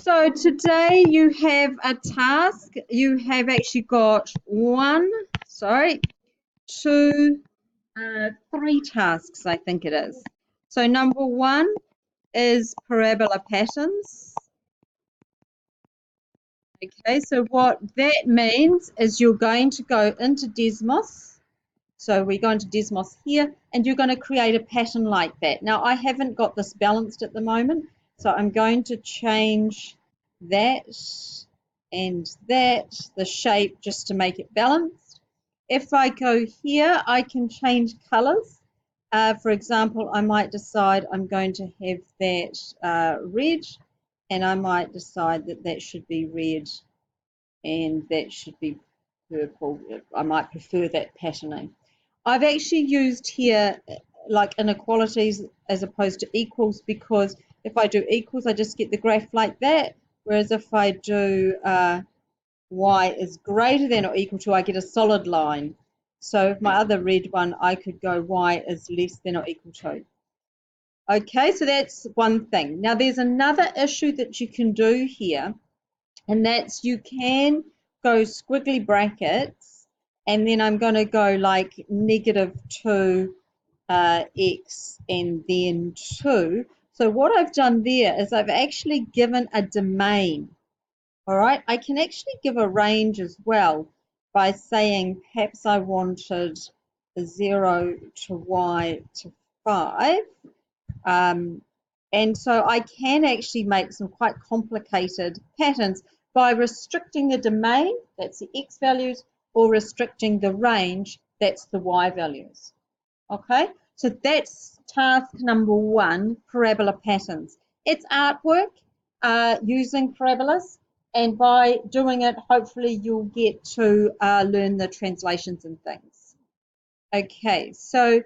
So today you have a task. You have actually got two, three tasks, I think it is. So number one is parabola patterns. Okay, so what that means is you're going to go into Desmos. So we go into Desmos here, and you're going to create a pattern like that. Now, I haven't got this balanced at the moment, so I'm going to change that and that, the shape, just to make it balanced. If I go here, I can change colors. For example, I might decide I'm going to have that red, and I might decide that that should be red and that should be purple. I might prefer that patterning. I've actually used here like inequalities as opposed to equals, because if I do equals, I just get the graph like that. Whereas if I do y is greater than or equal to, I get a solid line. So if my other red one, I could go y is less than or equal to. Okay, so that's one thing. Now there's another issue that you can do here, and that's you can go squiggly brackets, and then I'm going to go like -2 x and then 2. So what I've done there is I've actually given a domain. All right, I can actually give a range as well by saying perhaps I wanted 0 to y to 5. And so I can actually make some quite complicated patterns by restricting the domain, that's the x values, or restricting the range, that's the y values. Okay, so that's task number one, parabola patterns. It's artwork using parabolas, and by doing it, hopefully you'll get to learn the translations and things. Okay, so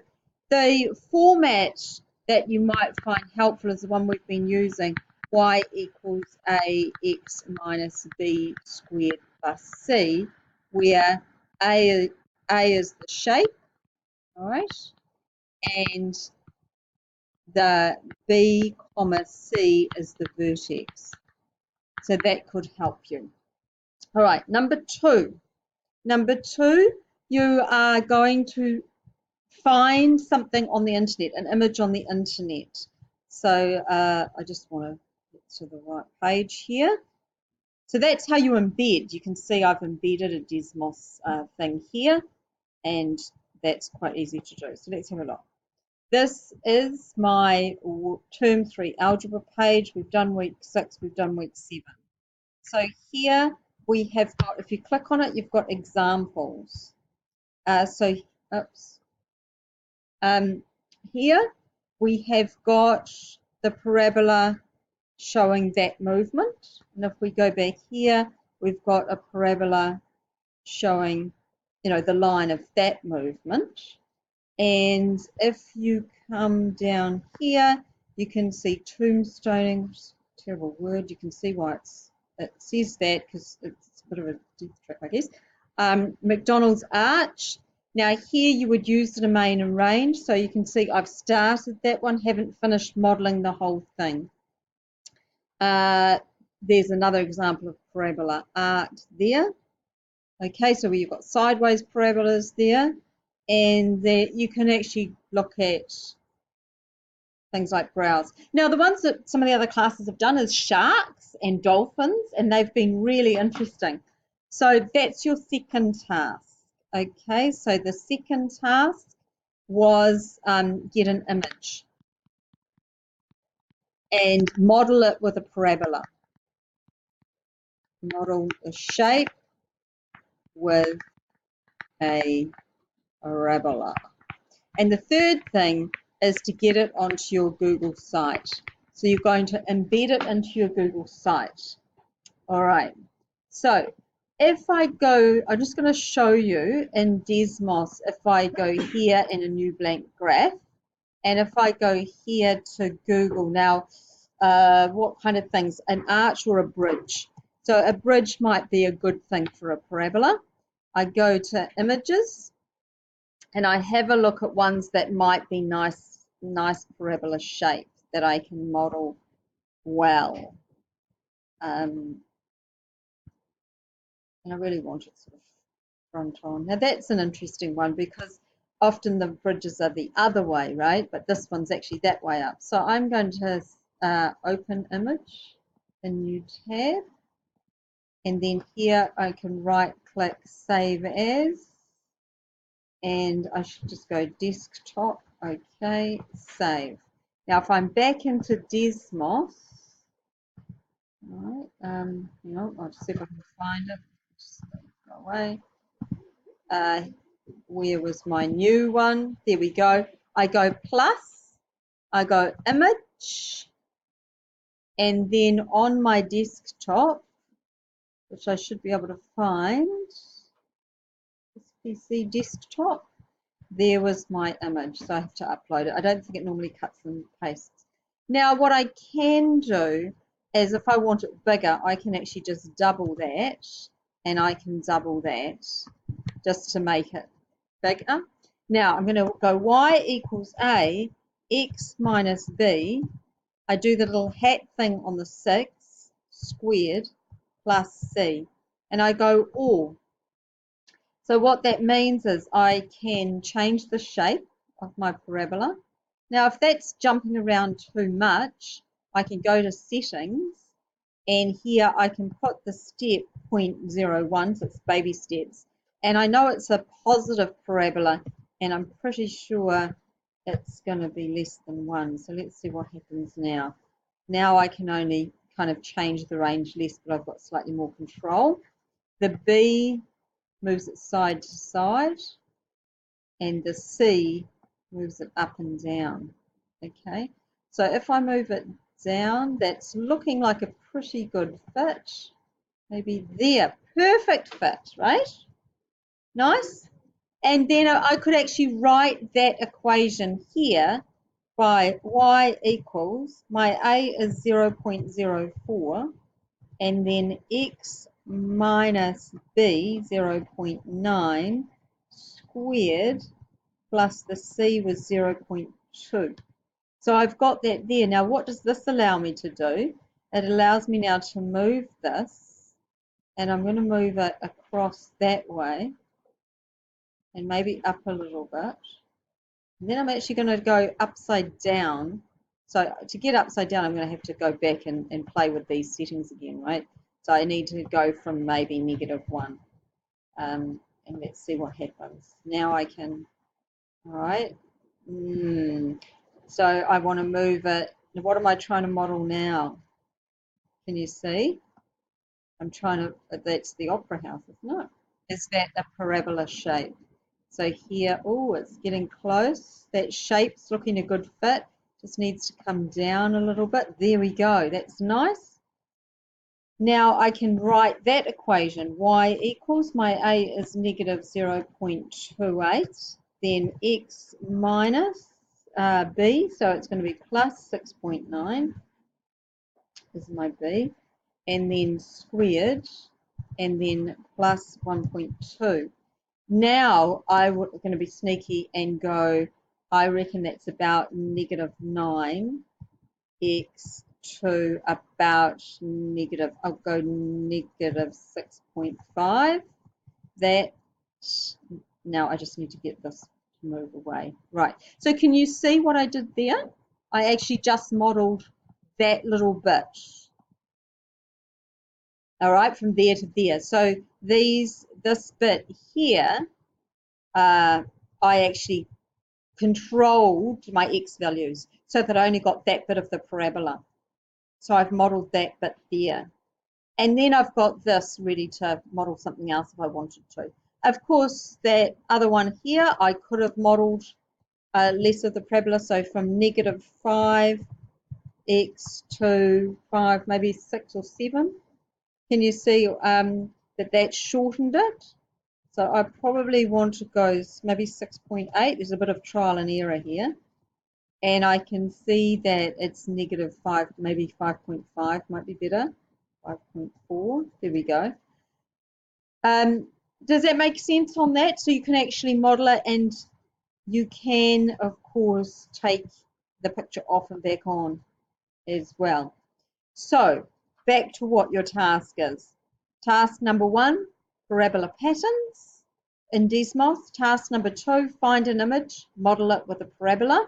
the format that you might find helpful is the one we've been using, y equals ax minus b squared plus c, where a is the shape, all right, and the b comma c is the vertex. So that could help you. All right, number two, you are going to find something on the internet, an image on the internet. So I just want to get to the right page here. So that's how you embed. You can see I've embedded a Desmos thing here, and that's quite easy to do. So let's have a look. This is my term 3 algebra page. We've done week 6, we've done week 7. So here we have got, if you click on it, you've got examples. Here we have got the parabola showing that movement, and if we go back here, we've got a parabola showing, the line of that movement. And if you come down here, you can see tombstoning, terrible word. You can see why it says that, because it's a bit of a death trap, I guess. McDonald's arch. Now here you would use the domain and range, so you can see I've started that one, haven't finished modelling the whole thing. There's another example of parabola art there. Okay, so you've got sideways parabolas there, and there you can actually look at things like browse. Now the ones that some of the other classes have done is sharks and dolphins, and they've been really interesting. So that's your second task. Okay, so the second task was get an image and model it with a parabola. Model the shape with a parabola. And the third thing is to get it onto your Google site. So you're going to embed it into your Google site. All right. So if I go, I'm just going to show you in Desmos, if I go here in a new blank graph, and if I go here to Google now, what kind of things? An arch or a bridge? So a bridge might be a good thing for a parabola. I go to images, and I have a look at ones that might be nice parabola shapes that I can model well. and I really want it sort of front on. Now that's an interesting one because often the bridges are the other way, right? But this one's actually that way up. So I'm going to open image, a new tab, and then here I can right click save as, and I should just go desktop, okay, save. Now if I'm back into Desmos, right, I'll just see if I can find it, just go away. Where was my new one? There we go. I go plus, I go image, and then on my desktop, which I should be able to find, this PC desktop, there was my image, so I have to upload it. I don't think it normally cuts and pastes. Now what I can do is if I want it bigger, I can actually just double that, and I can double that just to make it bigger. Now I'm going to go y equals a, x minus b. I do the little hat thing on the 6 squared plus c, and I go all. So what that means is I can change the shape of my parabola. Now if that's jumping around too much, I can go to settings, and here I can put the step 0.01, so it's baby steps, and I know it's a positive parabola, and I'm pretty sure it's going to be less than 1. So let's see what happens now. Now I can only kind of change the range less, but I've got slightly more control. The B moves it side to side, and the C moves it up and down. Okay, so if I move it down, that's looking like a pretty good fit. Maybe there, perfect fit, right? Nice. And then I could actually write that equation here by y equals, my a is 0.04, and then x minus b 0.9 squared plus the c was 0.2. So I've got that there. Now what does this allow me to do? It allows me now to move this, and I'm going to move it across that way and maybe up a little bit. And then I'm actually going to go upside down. So to get upside down, I'm going to have to go back and play with these settings again, right? So I need to go from maybe -1. And let's see what happens. Now I can, all right. So I want to move it. What am I trying to model now? Can you see? I'm trying to, that's the opera house, isn't it? Is that a parabola shape? So here, oh, it's getting close. That shape's looking a good fit. Just needs to come down a little bit. There we go. That's nice. Now I can write that equation. Y equals, my A is -0.28. Then X minus B, so it's going to be plus 6.9 is my B. And then squared, and then plus 1.2. Now I'm going to be sneaky and go, I reckon that's about -9 x to about negative, I'll go -6.5. That, now I just need to get this to move away. Right, so can you see what I did there? I actually just modeled that little bit. All right, from there to there. So this bit here, I actually controlled my x values so that I only got that bit of the parabola. So I've modeled that bit there. And then I've got this ready to model something else if I wanted to. Of course, that other one here, I could have modeled less of the parabola, so from -5 x to 5, maybe 6 or 7. Can you see that shortened it? So I probably want to go maybe 6.8. There's a bit of trial and error here. And I can see that it's -5, maybe 5.5 might be better. 5.4, there we go. Does that make sense on that? So you can actually model it, and you can, of course, take the picture off and back on as well. So back to what your task is. Task number 1, parabola patterns in Desmos. Task number 2, find an image, model it with a parabola,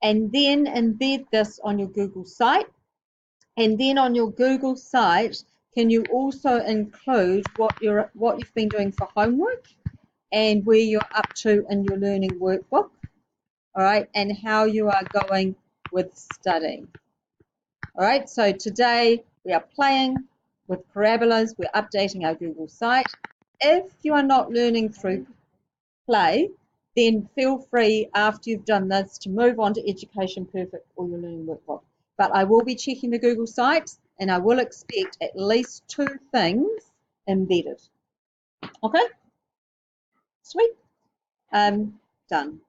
and then embed this on your Google site. And then on your Google site, can you also include what you've been doing for homework and where you're up to in your learning workbook, all right, and how you are going with studying. All right, so today we are playing with parabolas, we're updating our Google site. If you are not learning through play, then feel free after you've done this to move on to Education Perfect or your learning workbook. But I will be checking the Google sites and I will expect at least 2 things embedded. Okay, sweet, done.